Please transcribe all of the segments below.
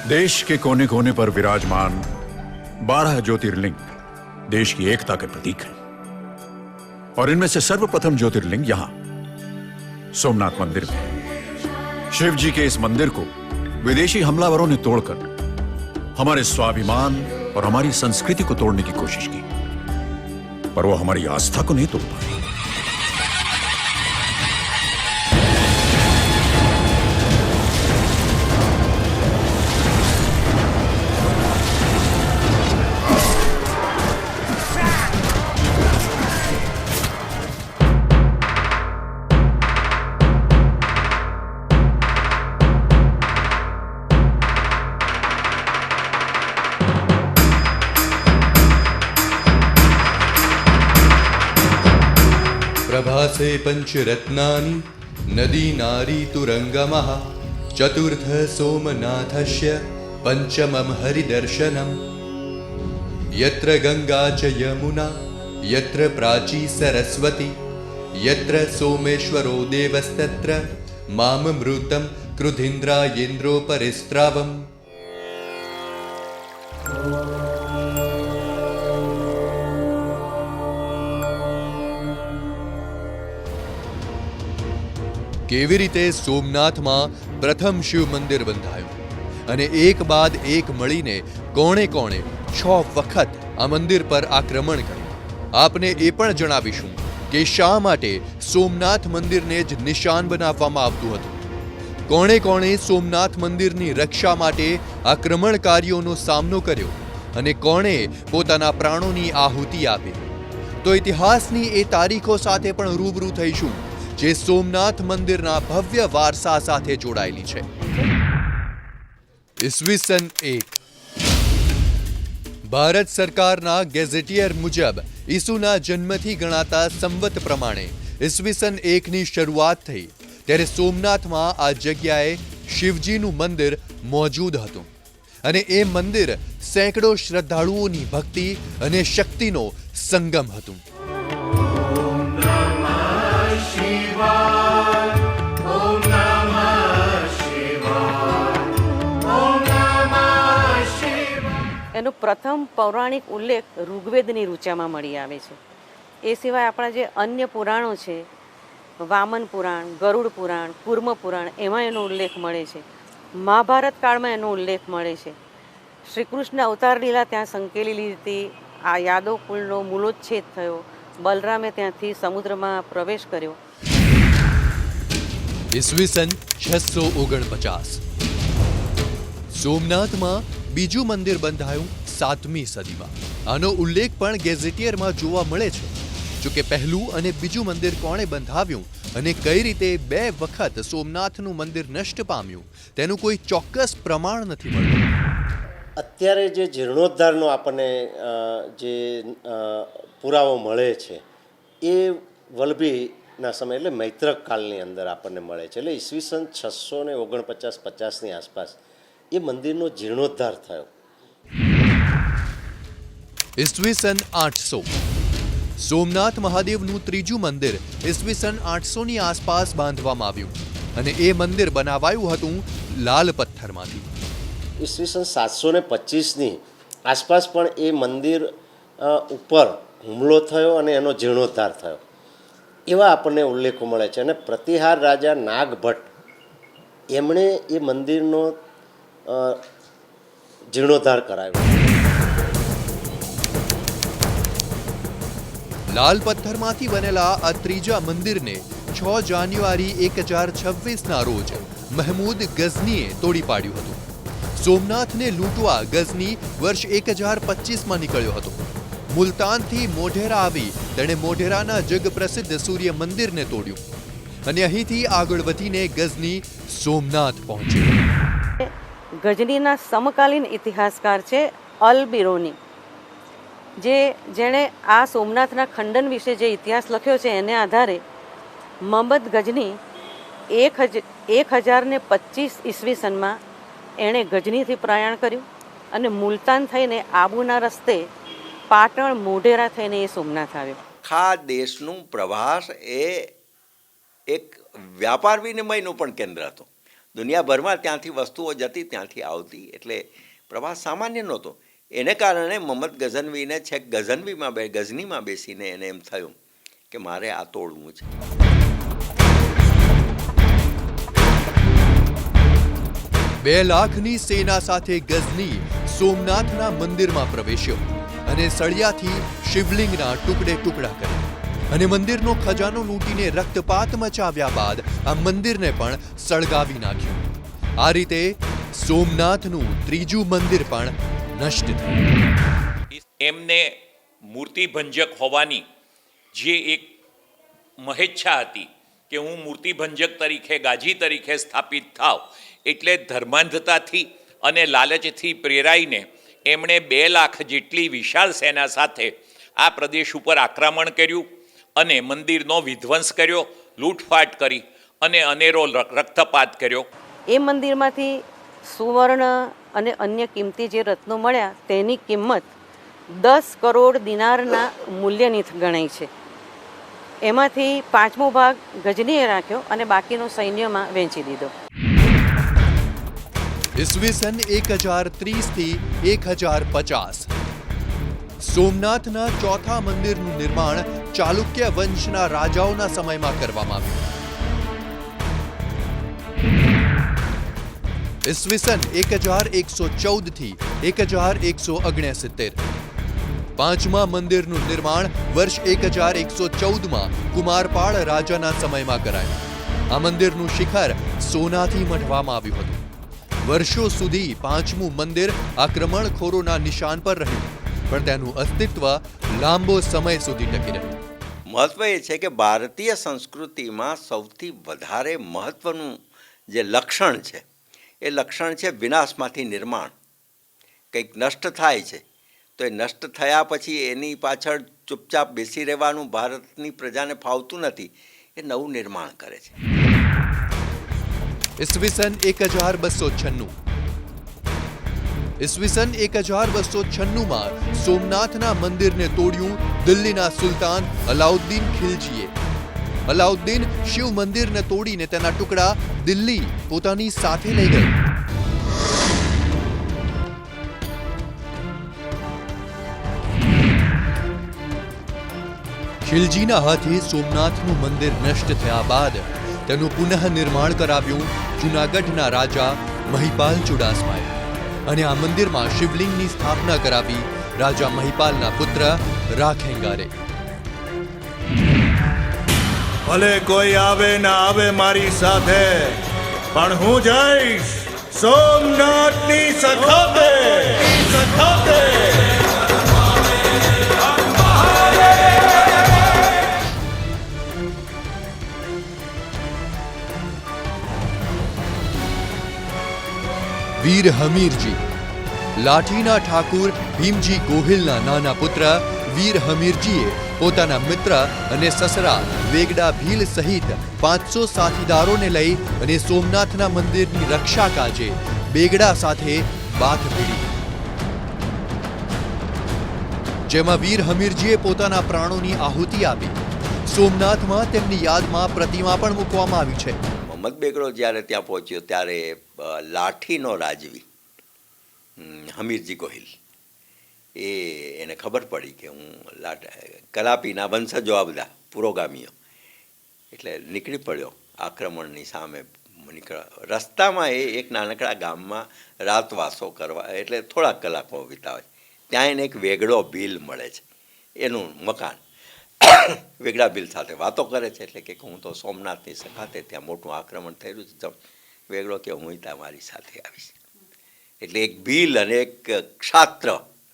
देश के कोने कोने पर विराजमान 12 ज्योतिर्लिंग देश की एकता के प्रतीक हैं और इनमें से सर्वप्रथम ज्योतिर्लिंग यहां सोमनाथ मंदिर में। शिव जी के इस मंदिर को विदेशी हमलावरों ने तोड़कर हमारे स्वाभिमान और हमारी संस्कृति को तोड़ने की कोशिश की, पर वो हमारी आस्था को नहीं तोड़ पाए। प्रभासे पंचरत्नानि नदी नारी तुरंगमः चतुर्थ सोमनाथस्य पंचमं हरिदर्शनम् यत्र गंगा च यमुना यत्र प्राची सरस्वती यत्र सोमेश्वरो देवस्तत्र माममृतं क्रुधिन्द्रायेन्द्रो परिस्रावम्। કેવી રીતે સોમનાથમાં પ્રથમ શિવ મંદિર બંધાયું અને એક બાદ એક મળીને કોણે કોણે 6 વખત આ મંદિર પર આક્રમણ કર્યું, આપને એ પણ જણાવીશું કે શા માટે સોમનાથ મંદિરને જ નિશાન બનાવવામાં આવતું હતું, કોણે કોણે સોમનાથ મંદિરની રક્ષા માટે આક્રમણકારીઓનો સામનો કર્યો અને કોણે પોતાના પ્રાણોની આહુતિ આપી, તો ઇતિહાસની એ તારીખો સાથે પણ રૂબરૂ થઈશું જે સોમનાથ મંદિરના ભવ્ય વારસા સાથે જોડાયેલી છે। ઈસવીસન 1 ભારત સરકારના ગેઝેટિયર મુજબ ઈસુના જન્મથી ગણાતા સંવત પ્રમાણે ઈસવીસન 1ની શરૂઆત થઈ ત્યારે સોમનાથમાં આ જગ્યાએ શિવજીનું મંદિર મોજૂદ હતું અને એ મંદિર સેંકડો શ્રદ્ધાળુઓની ભક્તિ અને શક્તિનો સંગમ હતું। એનો પ્રથમ પૌરાણિક ઉલ્લેખ ઋગ્વેદની ઋચામાં મળી આવે છે। એ સિવાય આપણા જે અન્ય પુરાણો છે, વામન પુરાણ, ગરુડ પુરાણ, કુર્મ પુરાણ, એમાં એનો ઉલ્લેખ મળે છે। મહાભારત કાળમાં એનો ઉલ્લેખ મળે છે। શ્રી કૃષ્ણ અવતાર લીલા ત્યાં સંકેલી હતી, આ યાદવ કુળનો મૂલોચ્છેદ થયો, બલરામે ત્યાંથી સમુદ્રમાં પ્રવેશ કર્યો। ઈસવીસન 649 સોમનાથમાં બીજું મંદિર બંધાયું 7મી સદીમાં। આનો ઉલ્લેખ પણ ગેઝેટિયરમાં જોવા મળે છે, જો કે પહેલું અને બીજું મંદિર કોણે બંધાવ્યું અને કઈ રીતે 2 વખત સોમનાથનું મંદિર નષ્ટ પામ્યું તેનું કોઈ ચોક્કસ પ્રમાણ નથી મળતું। અત્યારે જે જીર્ણોદ્ધારનો આપણને જે પુરાવો મળે છે એ વલ્લભીના સમય એટલે મૈત્રક કાળની અંદર આપણને મળે છે, એટલે ઈસવીસન 649-50ની આસપાસ એ મંદિરનો જીર્ણોદ્ધાર થયો। ઈસવીસન 800 સોમનાથ મહાદેવનું ત્રીજું મંદિર ઈસવીસન 800ની આસપાસ બાંધવામાં આવ્યું અને એ મંદિર બનાવાયું હતું લાલ પથ્થરમાંથી। ઈસવીસન 725ની આસપાસ પણ એ મંદિર ઉપર હુમલો થયો અને એનો જીર્ણોદ્ધાર થયો એવા આપણને ઉલ્લેખો મળે છે। અને પ્રતિહાર રાજા નાગભટ્ટ એમણે એ મંદિરનો જીર્ણોદ્ધાર કરાવ્યો। લાલ પથ્થરમાંથી બનેલા આ ત્રીજા મંદિરને 6 જાન્યુઆરી 1026ના રોજ મહમૂદ ગઝનીએ તોડી પાડ્યું હતું। સોમનાથને લૂંટવા ગઝની વર્ષ 1025માં નીકળ્યો હતો। મુલતાનથી મોઢેરા આવી તેણે મોઢેરાના જગપ્રસિદ્ધ સૂર્ય મંદિરને તોડ્યું અને અહીંથી આગળ વધીને ગઝની સોમનાથ પહોંચ્યો। ગઝનીના સમકાલીન ઇતિહાસકાર છે અલ બિરોની, જેણે આ સોમનાથના ખંડન વિશે જે ઇતિહાસ લખ્યો છે એને આધારે મોહમ્મદ ગઝની 1025 ઈસવીસનમાં એણે ગઝનીથી પ્રયાણ કર્યું અને મુલતાન થઈને આબુના રસ્તે પાટણ મોઢેરા થઈને એ સોમનાથ આવ્યો। આખા દેશનું પ્રવાસ એ એક વ્યાપાર વિનિમયનું પણ કેન્દ્ર હતું। દુનિયાભરમાં ત્યાંથી વસ્તુઓ જતી, ત્યાંથી આવતી, એટલે પ્રવાસ સામાન્ય નહોતો. એને કારણે મોહમ્મદ ગઝનવીને છેક ગઝનીમાં બેસીને એને એમ થયું કે મારે આ તોડવું છે. 2 લાખની સેના સાથે ગઝની સોમનાથના મંદિરમાં પ્રવેશ્યો અને સળિયાથી શિવલિંગના ટુકડા કર્યા અને મંદિરનો ખજાનો લૂંટીને રક્તપાત મચાવ્યા બાદ આ મંદિરને પણ સળગાવી નાખ્યું. આ રીતે સોમનાથનું ત્રીજું મંદિર પણ નષ્ટ થયું. એમને મૂર્તિભંજક હોવાની જે એક મહેચ્છા હતી કે હું મૂર્તિભંજક તરીકે, ગાજી તરીકે સ્થાપિત થાવ, એટલે ધર્માંધતાથી અને લાલચથી પ્રેરાઈને એમણે 2 લાખ જેટલી વિશાળ સેના સાથે આ પ્રદેશ ઉપર આક્રમણ કર્યું અને મંદિરનો વિધ્વંસ કર્યો, લૂંટફાટ કરી અને અનેરો રક્તપાત કર્યો. એ મંદિરમાંથી સુવર્ણ અને અન્ય કિંમતી જે રત્નો મળ્યા તેની કિંમત 10 કરોડ દિનારના મૂલ્યની ગણાય છે. એમાંથી 5મો ભાગ ગજનીએ રાખ્યો અને બાકીનો સૈન્યમાં વહેંચી દીધો. ઈસવીસન 1030 થી 1050 સોમનાથના ચોથા મંદિરનું નિર્માણ ચાલુક્ય વંશના રાજાઓના સમયમાં કરવામાં આવ્યું. ઈસવીસન 1114 થી 1169 પાંચમા મંદિરનું નિર્માણ વર્ષ 1114માં કુમારપાળ રાજાના સમયમાં કરાયું. આ મંદિરનું શિખર સોનાથી મઢવામાં આવ્યું હતું. વર્ષો સુધી પાંચમું મંદિર આક્રમણખોરોના નિશાન પર રહ્યું, પણ તેનું અસ્તિત્વ લાંબો સમય સુધી ટકી રહ્યું. મહત્વ એ છે કે ભારતીય સંસ્કૃતિમાં સૌથી વધારે મહત્વનું જે લક્ષણ છે એ લક્ષણ છે વિનાશમાંથી નિર્માણ. કંઈક નષ્ટ થાય છે તો એ નષ્ટ થયા પછી એની પાછળ ચૂપચાપ બેસી રહેવાનું ભારતની પ્રજાને ફાવતું નથી, એ નવું નિર્માણ કરે છે. ઈસવીસન 1296 ઈસવીસન 1296માં સોમનાથના મંદિરને તોડ્યું દિલ્હીના સુલતાન અલાઉદ્દીન ખિલજીએ. અલાઉદ્દીન શિવ મંદિરને તોડીને તેના ટુકડા દિલ્હી પોતાની સાથે લઈ ગયો. ખિલજીના હાથે સોમનાથનું મંદિર નષ્ટ થયા બાદ તેનું પુનઃ નિર્માણ કરાવ્યું જૂનાગઢના રાજા મહિપાલ ચુડાસમાએ અને આ મંદિરમાં શિવલિંગની સ્થાપના કરાવી રાજા મહિપાલના પુત્ર રાખેંગારે. ભલે કોઈ આવે ના આવે મારી સાથે, પણ હું જઈશ સોમનાથની સખાતે. વીર હમીરજી લાઠીના ઠાકુર ભીમજી ગોહિલના નાના પુત્ર વીર હમીરજીએ પોતાના મિત્ર અને સસરા વેગડા ભીલ સહિત 500 સાથીદારોને લઈ અને સોમનાથના મંદિરની રક્ષા કાજે બેગડા સાથે બાથ ભીડી, જેમાં વીર હમીરજીએ પોતાના પ્રાણોની આહુતિ આપી. સોમનાથમાં તેમની યાદમાં પ્રતિમા પણ મૂકવામાં આવી છે. મોહમ્મદ બેગડો જ્યારે ત્યાં પહોંચ્યો ત્યારે લાઠીનો રાજવી હમીરજી ગોહિલ એને ખબર પડી કે હું કલાપીના વંશજો આ બધા પુરોગામીઓ, એટલે નીકળી પડ્યો આક્રમણની સામે. રસ્તામાં એક નાનકડા ગામમાં રાતવાસો કરવા, એટલે થોડાક કલાકો વિતાવે. ત્યાં એને એક વેગડો ભીલ મળે છે, એનું મકાન. વેગડા ભીલ સાથે વાતો કરે છે, એટલે કે હું તો સોમનાથની સખાતે ત્યાં મોટું આક્રમણ થયેલું છે. વેગડો કે હું તમારી સાથે આવીશ. એટલે એક ભીલ અને એક ક્ષાત્ર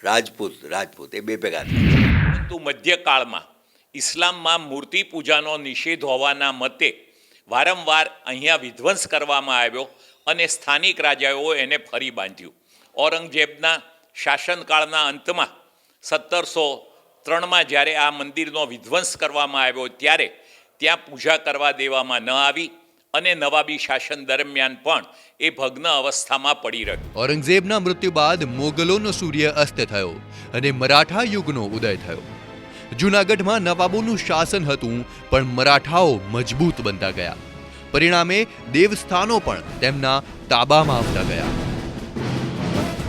રાજપૂત એ બે ભેગા થયા. પરંતુ મધ્યકાળમાં ઇસ્લામમાં મૂર્તિ પૂજાનો નિષેધ હોવાના મતે વારંવાર અહીંયા વિધ્વંસ કરવામાં આવ્યો અને સ્થાનિક રાજાઓ એને ફરી બાંધ્યું. ઔરંગઝેબના શાસનકાળના અંતમાં 1703માં જ્યારે આ મંદિરનો વિધ્વંસ કરવામાં આવ્યો ત્યારે ત્યાં પૂજા કરવા દેવામાં ન આવી અને નવાબી શાસન દરમિયાન પણ એ ભગ્ન અવસ્થામાં પડી રહ્યું. ઔરંગઝેબના મૃત્યુ બાદ મોગલોનો સૂર્ય અસ્ત થયો અને મરાઠા યુગનો ઉદય થયો. જૂનાગઢમાં નવાબોનું શાસન હતું, પણ મરાઠાઓ મજબૂત બનતા ગયા. પરિણામે દેવસ્થાનો પણ તેમના તાબામાં આવતા ગયા.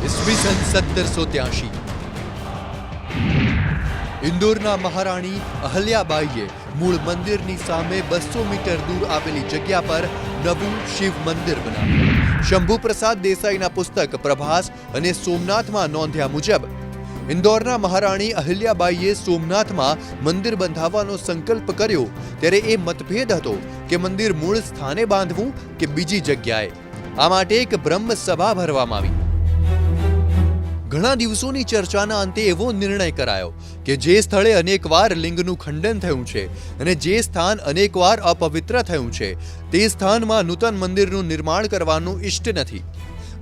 ઈસવીસન 1783 ઇન્દોરના મહારાણી અહલ્યાબાઈએ મૂળ મંદિરની સામે 200 મીટર દૂર આવેલી જગ્યા પર નવું શિવ મંદિર બનાવ્યું. શંભુપ્રસાદ દેસાઈના પુસ્તક પ્રભાસ અને સોમનાથમાં નોંધ્યા મુજબ ઇન્દોરના મહારાણી અહલ્યાબાઈએ સોમનાથમાં મંદિર બંધાવવાનો સંકલ્પ કર્યો ત્યારે એ મતભેદ હતો કે મંદિર મૂળ સ્થાને બાંધવું કે બીજી જગ્યાએ. આ માટે એક બ્રહ્મ સભા ભરવામાં આવી. ઘણા દિવસોની ચર્ચાના અંતે એવો નિર્ણય કરાયો કે જે સ્થળે અનેકવાર લિંગનું ખંડન થયું છે અને જે સ્થાન અનેકવાર અપવિત્ર થયું છે તે સ્થાનમાં નૂતન મંદિરનું નિર્માણ કરવાનું ઇષ્ટ નથી.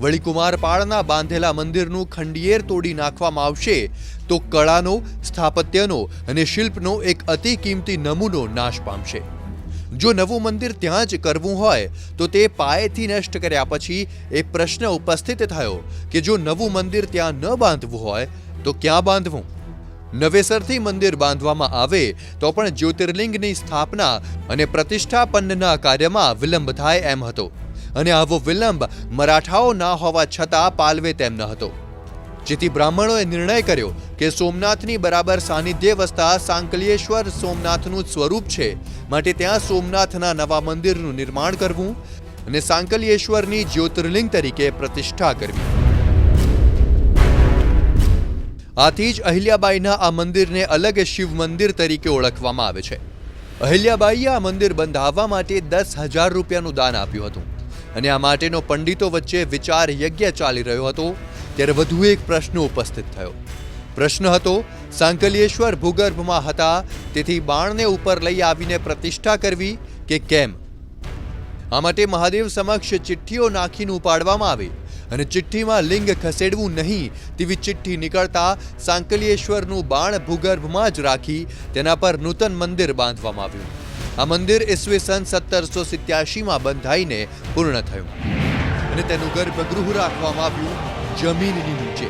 વળી કુમારપાળના બાંધેલા મંદિરનું ખંડિયેર તોડી નાખવામાં આવશે તો કળાનો, સ્થાપત્યનો અને શિલ્પનો એક અતિ કિંમતી નમૂનો નાશ પામશે. જો નવું મંદિર ત્યાં જ કરવું હોય તો તે પાયેથી નષ્ટ કર્યા પછી એ પ્રશ્ન ઉપસ્થિત થયો કે જો નવું મંદિર ત્યાં ન બાંધવું હોય તો ક્યાં બાંધવું? નવેસરથી મંદિર બાંધવામાં આવે તો પણ જ્યોતિર્લિંગની સ્થાપના અને પ્રતિષ્ઠાપનના કાર્યમાં વિલંબ થાય એમ હતો અને આવો વિલંબ મરાઠાઓ ના હોવા છતાં પાલવે તેમ ન હતો. જેથી બ્રાહ્મણોએ નિર્ણય કર્યો કે સોમનાથની બરાબર સાનિધ્ય વસતા સાંકલ્યેશ્વર સોમનાથનું સ્વરૂપ છે, માટે ત્યાં સોમનાથના નવા મંદિરનું નિર્માણ કરવું અને સાંકલ્યેશ્વરની જ્યોતિર્લિંગ તરીકે પ્રતિષ્ઠા કરવી. આથી જ અહિલ્યાબાઈના આ મંદિરને અલગ શિવ મંદિર તરીકે ઓળખવામાં આવે છે. અહિલ્યાબાઈએ આ મંદિર બંધાવવા માટે 10,000 રૂપિયાનું દાન આપ્યું હતું અને આ માટેનો પંડિતો વચ્ચે વિચાર યજ્ઞ ચાલી રહ્યો હતો ત્યારે વધુ એક પ્રશ્ન ઉપસ્થિત થયો. પ્રશ્ન હતો, સાંકલ્યેશ્વર ભૂગર્ભમાં હતા તેથી બાણને ઉપર લઈ આવીને પ્રતિષ્ઠા કરવી કે કેમ? આ માટે મહાદેવ સમક્ષ ચિઠ્ઠીઓ નાખીને ઉપાડવામાં આવે અને ચિઠ્ઠીમાં લિંગ ખસેડવું નહીં તેવી ચિઠ્ઠી નીકળતા સાંકલ્યેશ્વરનું બાણ ભૂગર્ભમાં જ રાખી તેના પર નૂતન મંદિર બાંધવામાં આવ્યું. આ મંદિર ઈસવીસન 1787માં બંધાઈને પૂર્ણ થયું અને તેનું ગર્ભગૃહ રાખવામાં આવ્યું જમીનની નીચે.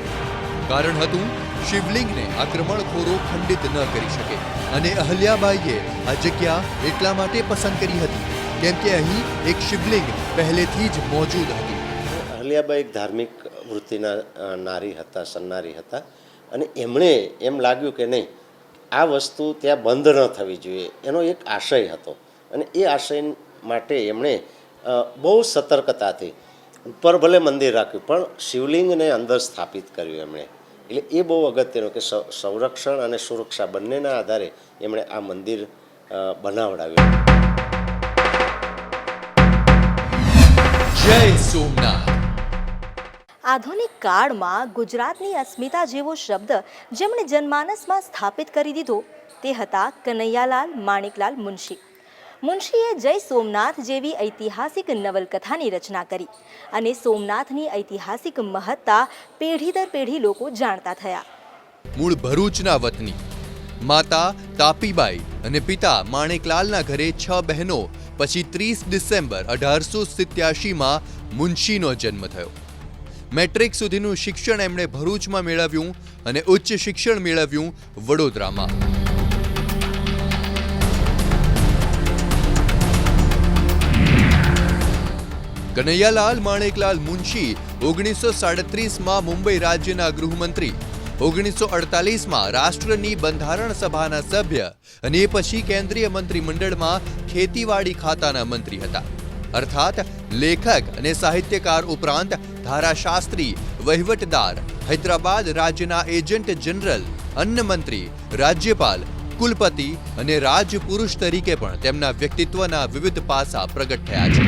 કારણ હતું શિવલિંગને આક્રમણખોરો ખંડિત ન કરી શકે અને અહલ્યાબાઈએ આ જગ્યા એટલા માટે પસંદ કરી હતી કેમ કે અહીં એક શિવલિંગ પહેલેથી જ મોજૂદ હતું. અહલ્યાબાઈ એક ધાર્મિક વૃત્તિના નારી હતા, સન્નારી હતા અને એમણે એમ લાગ્યું કે નહીં, આ વસ્તુ ત્યાં બંધ ન થવી જોઈએ, એનો એક આશય હતો અને એ આશય માટે એમણે બહુ સતર્કતાથી ઉપર ભલે મંદિર રાખ્યું પણ શિવલિંગને અંદર સ્થાપિત કર્યું એમણે. એટલે એ બહુ અગત્યનું કે સંરક્ષણ અને સુરક્ષા બંનેના આધારે એમણે આ મંદિર બનાવડાવ્યું. જય સોમનાથ. આધુનિક કાળમાં ગુજરાતની અસ્મિતા જેવો શબ્દ જેમણે જનમાનસમાં સ્થાપિત કરી દીધો તે હતા કનૈયાલાલ માણેકલાલ મુનશી. મુનશીએ જય સોમનાથ જેવી ઐતિહાસિક નવલકથાની રચના કરી અને સોમનાથની ઐતિહાસિક મહત્તા પેઢી દર પેઢી લોકો જાણતા થયા. મૂળ ભરૂચના વતની માતા તાપીબાઈ અને પિતા માણેકલાલના ઘરે 6 બહેનો પછી 30 ડિસેમ્બર 1887માં મુનશીનો જન્મ થયો. મેટ્રિક સુધીનું શિક્ષણ એમણે ભરૂચમાં મેળવ્યું અને ઉચ્ચ શિક્ષણ મેળવ્યું વડોદરામાં. કનૈયાલાલ માણેકલાલ મુનશી 1937માં મુંબઈ રાજ્યના ગૃહમંત્રી, 1948માં રાષ્ટ્રની બંધારણ સભાના સભ્ય અને એ પછી કેન્દ્રીય મંત્રીમંડળમાં ખેતીવાડી ખાતાના મંત્રી હતા. અર્થાત લેખક અને સાહિત્યકાર ઉપરાંત ધારાશાસ્ત્રી, વહીવટદાર, હૈદરાબાદ રાજ્યના એજન્ટ જનરલ, અન્ન મંત્રી, રાજ્યપાલ, કુલપતિ અને રાજપુરુષ તરીકે પણ તેમના વ્યક્તિત્વના વિવિધ પાસા પ્રગટ થયા છે.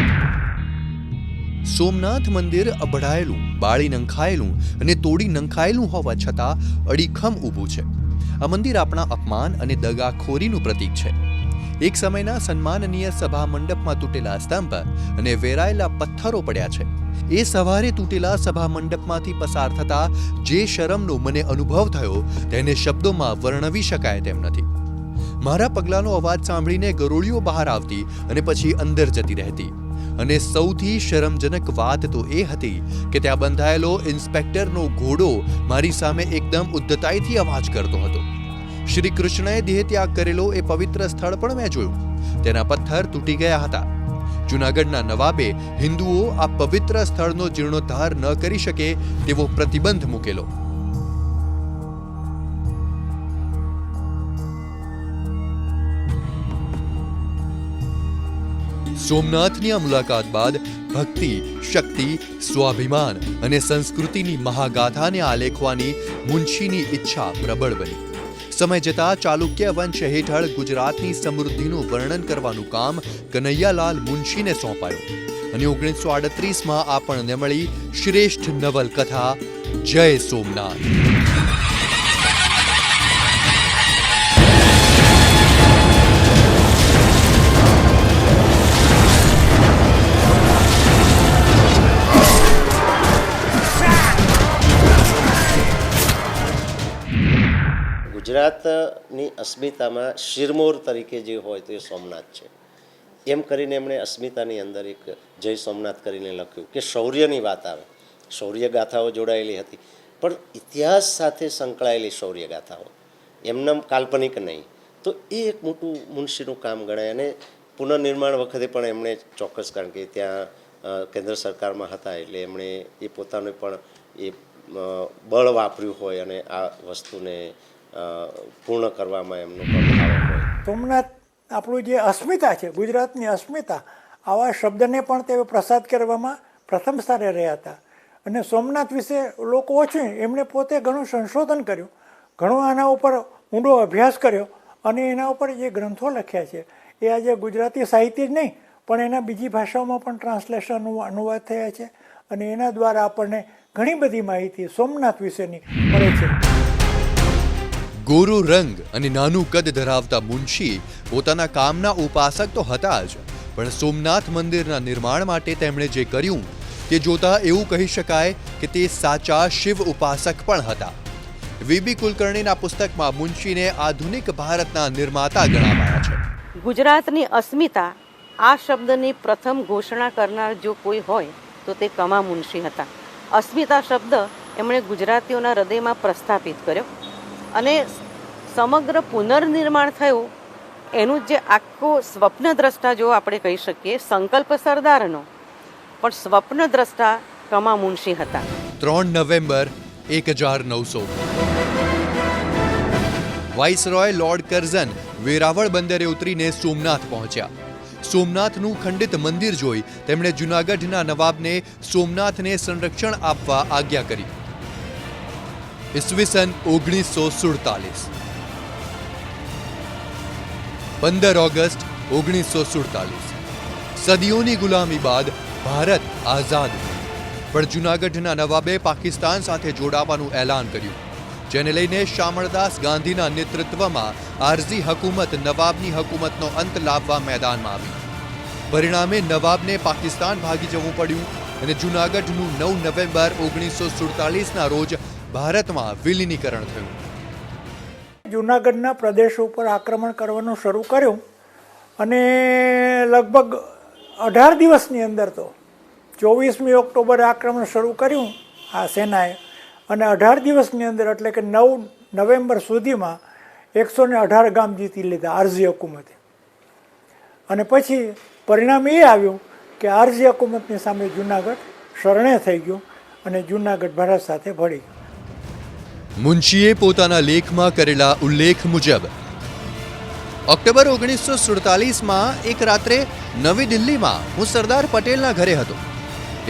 સોમનાથ મંદિર અબડાયેલું, બાળી નંખાયેલું અને તોડી નંખાયેલું હોવા છતાં અડીખમ ઊભું છે. આ મંદિર આપણા અપમાન અને દગાખોરીનું પ્રતીક છે. એક સમયના સન્માનનીય સભા મંડપમાં તૂટેલા સ્તંભ અને વેરાયેલા પથ્થરો પડ્યા છે. એ સવારે તૂટેલા સભા મંડપમાંથી પસાર થતા જે શરમનો મને અનુભવ થયો તેને શબ્દોમાં વર્ણવી શકાય તેમ નથી. મારા પગલાંનો અવાજ સાંભળીને ગરોળીઓ બહાર આવતી અને પછી અંદર જતી રહેતી. અને સૌથી શરમજનક વાત તો એ હતી કે ત્યાં બંધાયેલો ઇન્સ્પેક્ટરનો ઘોડો મારી સામે એકદમ ઉદ્ધતાઈથી અવાજ કરતો હતો. શ્રી કૃષ્ણએ દેહ ત્યાગ કરેલો એ પવિત્ર સ્થળ પણ મેં જોયું. તેના પથ્થર તૂટી ગયા હતા. જૂનાગઢના નવાબે હિન્દુઓ આ પવિત્ર સ્થળનો જીર્ણોદ્ધાર ન કરી શકે તેવો પ્રતિબંધ મૂકેલો. સોમનાથની આ મુલાકાત બાદ ભક્તિ, શક્તિ, સ્વાભિમાન અને સંસ્કૃતિની મહાગાથાને આલેખવાની મુનશીની ઈચ્છા પ્રબળ બની. સમય જતાં ચાલુક્ય વંશ હેઠળ ગુજરાતની સમૃદ્ધિનું વર્ણન કરવાનું કામ કનૈયાલાલ મુનશીને સોંપાયું અને 1938માં આપણને મળી શ્રેષ્ઠ નવલકથા જય સોમનાથ. ગુજરાતની અસ્મિતામાં શિરમોર તરીકે જે હોય તો એ સોમનાથ છે. એમ કરીને એમણે અસ્મિતાની અંદર એક જય સોમનાથ કરીને લખ્યું કે શૌર્યની વાત આવે, શૌર્ય ગાથાઓ જોડાયેલી હતી, પણ ઇતિહાસ સાથે સંકળાયેલી શૌર્ય ગાથાઓ, એમના કાલ્પનિક નહીં. તો એ એક મોટું મુનશીનું કામ ગણાય. અને પુનર્નિર્માણ વખતે પણ એમણે ચોક્કસ, કારણ કે ત્યાં કેન્દ્ર સરકારમાં હતા એટલે એમણે એ પોતાનું પણ એ બળ વાપર્યું હોય અને આ વસ્તુને પૂર્ણ કરવામાં એમનો પણ ફાળો હોય. સોમનાથ આપણું જે અસ્મિતા છે, ગુજરાતની અસ્મિતા, આવા શબ્દને પણ તેઓ પ્રસાદ કરવામાં પ્રથમ સ્થાને રહ્યા હતા. અને સોમનાથ વિશે લોકો ઓછું, એમણે પોતે ઘણું સંશોધન કર્યું, ઘણો આના ઉપર ઊંડો અભ્યાસ કર્યો અને એના ઉપર જે ગ્રંથો લખ્યા છે એ આજે ગુજરાતી સાહિત્ય જ નહીં પણ એના બીજી ભાષાઓમાં પણ ટ્રાન્સલેશન અનુવાદ થયા છે અને એના દ્વારા આપણને ઘણી બધી માહિતી સોમનાથ વિશેની મળે છે. ગોરો રંગ અને નાનું કદ ધરાવતા મુનશી પોતાના કામના ઉપાસક તો હતા જ, પણ સોમનાથ મંદિરના નિર્માણ માટે તેમણે જે કર્યું તે જોતા એવું કહી શકાય કે તે સાચા શિવ ઉપાસક પણ હતા. વીબી કુલકર્ણીના પુસ્તકમાં મુનશીને આધુનિક ભારતના નિર્માતા ગણાવાયા છે. ગુજરાતની અસ્મિતા આ શબ્દની પ્રથમ ઘોષણા કરનાર જો કોઈ હોય તો તે કમા મુનશી હતા. અસ્મિતા શબ્દ એમણે ગુજરાતીઓના હૃદયમાં પ્રસ્થાપિત કર્યો અને સમગ્ર પુનર્નિર્માણ થયું એનું જે આખો સ્વપ્નદ્રષ્ટા જો આપણે કહી શકીએ, સંકલ્પ સરદારનો, પણ સ્વપ્નદ્રષ્ટા કમા મુનશી હતા. 3 November 1900 viceroy lord Curzon Veraval બંદરે ઉતરીને સોમનાથ પહોંચ્યા. સોમનાથનું ખંડિત મંદિર જોઈ તેમણે જૂનાગઢના નવાબને સોમનાથને સંરક્ષણ આપવા આજ્ઞા કરી. ઈસવીસન 1947 15 ઓગસ્ટ 1947 સદીઓની ગુલામી બાદ ભારત આઝાદ, પણ જૂનાગઢના નવાબે પાકિસ્તાન સાથે જોડાવાનું એલાન કર્યું, જેને લઈને શામળદાસ ગાંધીના નેતૃત્વમાં આરઝી હકુમત નવાબની હકુમતનો અંત લાવવા મેદાનમાં આવી. પરિણામે નવાબને પાકિસ્તાન ભાગી જવું પડ્યું અને જૂનાગઢનું 9 નવેમ્બર 1947ના રોજ ભારતમાં વિલીનીકરણ થયું. જૂનાગઢના પ્રદેશો ઉપર આક્રમણ કરવાનું શરૂ કર્યું અને લગભગ 18 દિવસની અંદર તો 24મી ઓક્ટોબરે આક્રમણ શરૂ કર્યું આ સેનાએ અને 18 દિવસની અંદર એટલે કે 9 નવેમ્બર સુધીમાં 118 ગામ જીતી લીધા આરઝી હકુમતે. અને પછી પરિણામ એ આવ્યું કે આરઝી હકુમતની સામે જૂનાગઢ શરણે થઈ ગયું અને જૂનાગઢ ભારત સાથે ભળી ગયું. મુનશીએ પોતાના લેખમાં કરેલા ઉલ્લેખ મુજબ ઓક્ટોબર 1947માં એક રાત્રે નવી દિલ્હીમાં હું સરદાર પટેલના ઘરે હતો.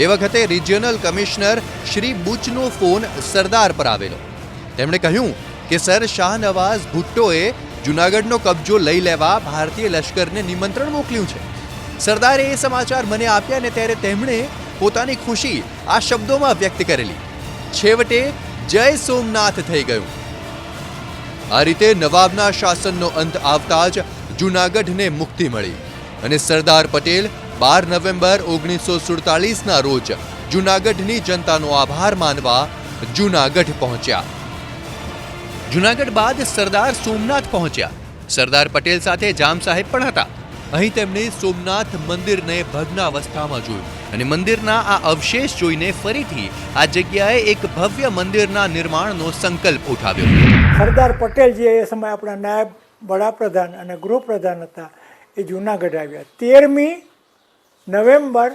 એ વખતે રિજિયનલ કમિશનર શ્રી બુચનો ફોન સરદાર પર આવેલો. તેમણે કહ્યું કે સર શાહનવાઝ ભુટ્ટોએ જૂનાગઢનો કબજો લઈ લેવા ભારતીય લશ્કરને નિમંત્રણ મોકલ્યું છે. સરદારે એ સમાચાર મને આપ્યા ને ત્યારે તેમણે પોતાની ખુશી આ શબ્દોમાં વ્યક્ત કરેલી, છેવટે જય સોમનાથ થઈ ગયું. આ રીતે નવાબના શાસનનો અંત આવતા જ જૂનાગઢને મુક્તિ મળી અને સરદાર પટેલ 12 નવેમ્બર 1947ના રોજ જૂનાગઢની જનતાનો આભાર માનવા જૂનાગઢ પહોંચ્યા. જૂનાગઢ બાદ સરદાર સોમનાથ પહોંચ્યા. સરદાર પટેલ સાથે જામ સાહેબ પણ હતા. અહીં તેમણે સોમનાથ મંદિરને ભગ્નાવસ્થામાં જોયું અને મંદિરના આ અવશેષ જોઈને ફરીથી આ જગ્યાએ એક ભવ્ય મંદિરના નિર્માણનો સંકલ્પ ઉઠાવ્યો. સરદાર પટેલ જે એ સમયે આપણા નાયબ વડાપ્રધાન અને ગૃહપ્રધાન હતા એ જૂનાગઢ આવ્યા. 13મી નવેમ્બર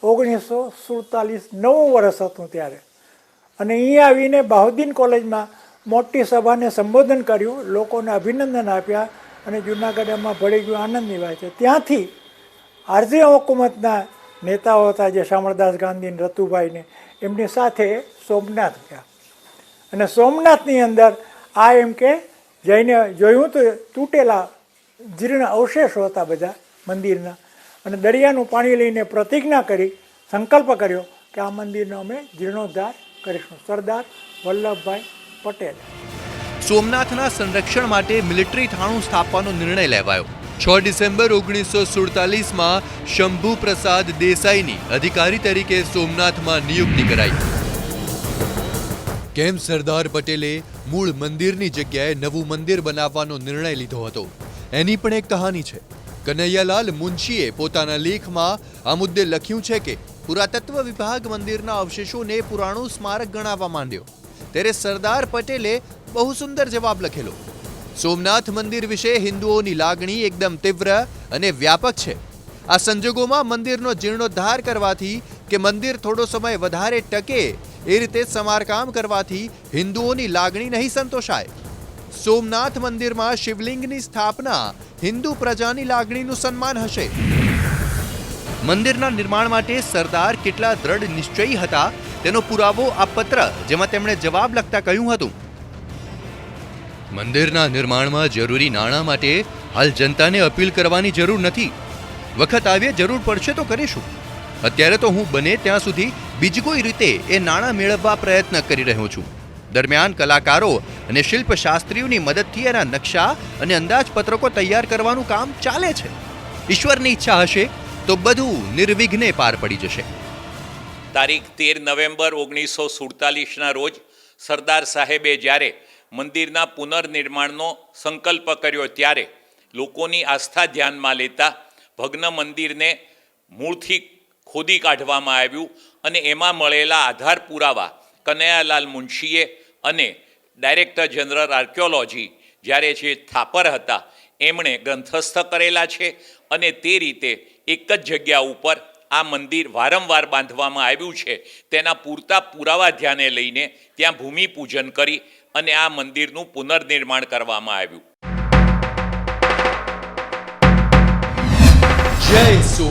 1947 9મું વર્ષ હતું ત્યારે. અને અહીંયા આવીને બહાઉદ્દીન કોલેજમાં મોટી સભાને સંબોધન કર્યું, લોકોને અભિનંદન આપ્યા અને જૂનાગઢમાં ભળી ગયું આનંદની વાત છે. ત્યાંથી આરજી હુકુમતના નેતાઓ હતા જે શામળદાસ ગાંધી ને રતુભાઈને, એમની સાથે સોમનાથ ગયા. અને સોમનાથની અંદર આ એમ કે જઈને જોયું તો તૂટેલા જીર્ણ અવશેષો હતા બધા મંદિરના. અને દરિયાનું પાણી લઈને પ્રતિજ્ઞા કરી, સંકલ્પ કર્યો કે આ મંદિરનો અમે જીર્ણોદ્ધાર કરીશું. સરદાર વલ્લભભાઈ પટેલ. સોમનાથના સંરક્ષણ માટે મિલિટરી થાણું સ્થાપવાનો નિર્ણય લેવાયો. 6 ડિસેમ્બર 1947માં શંભુ પ્રસાદ દેસાઈની અધિકારી તરીકે સોમનાથમાં નિયુક્તિ કરાઈ. કેમ સરદાર પટેલે મૂળ મંદિરની જગ્યાએ નવું મંદિર બનાવવાનો નિર્ણય લીધો હતો, એની પણ એક કહાની છે. કનૈયાલાલ મુનશીએ પોતાના લેખમાં આ મુદ્દે લખ્યું છે કે પુરાતત્વ વિભાગ મંદિરના અવશેષોને પુરાણું સ્મારક ગણાવવા માંડ્યો, ત્યારે સરદાર પટેલે બહુ સુંદર જવાબ લખેલો. સોમનાથ મંદિર વિશે હિન્દુઓની લાગણી એકદમ તીવ્ર અને વ્યાપક છે. આ સંજોગોમાં મંદિરનો જીર્ણોદ્ધાર કરવાથી કે મંદિર થોડો સમય વધારે ટકે એ રીતે સમારકામ કરવાથી હિન્દુઓની લાગણી નહીં સંતોષાય. સોમનાથ મંદિરમાં શિવલિંગની સ્થાપના હિન્દુ પ્રજાની લાગણીનું સન્માન હશે. મંદિરના નિર્માણ માટે સરદાર કેટલા દ્રઢ નિશ્ચયી હતા તેનો પુરાવો આ પત્ર, જેમાં તેમણે જવાબ લખતા કહ્યું હતું, મંદિરના નિર્માણમાં જરૂરી નાણાં માટે હાલ જનતાને અપીલ કરવાની જરૂર નથી. વખત આવે જરૂર પડશે તો કરીશું. અત્યારે તો હું બને ત્યાં સુધી બીજી કોઈ રીતે એ નાણાં મેળવવા પ્રયત્ન કરી રહ્યો છું. દરમિયાન કલાકારો અને શિલ્પશાસ્ત્રીઓની મદદથી એના નકશા અને અંદાજપત્રકો તૈયાર કરવાનું કામ ચાલે છે. ઈશ્વરની ઈચ્છા હશે તો બધું નિર્વિઘ્ને પાર પડી જશે. તારીખ 13 નવેમ્બર 1947ના રોજ સરદાર સાહેબે જ્યારે મંદિરના પુનર્નિર્માણનો સંકલ્પ કર્યો ત્યારે લોકોની આસ્થા ધ્યાનમાં લેતા ભગ્ન મંદિરને મૂળથી ખોદી કાઢવામાં આવ્યું અને એમાં મળેલા આધાર પુરાવા કનૈયાલાલ મુનશીએ અને ડાયરેક્ટર જનરલ આર્કિયોલોજી જ્યારે જે થાપર હતા એમણે ગ્રંથસ્થ કરેલા છે. અને તે રીતે એક જ જગ્યા ઉપર આ મંદિર વારંવાર બાંધવામાં આવ્યું છે તેના પૂરતા પુરાવા ધ્યાને લઈને ત્યાં ભૂમિપૂજન કરી અને આ મંદિરનું પુનર્નિર્માણ કરવામાં આવ્યું. જય સોમનાથ.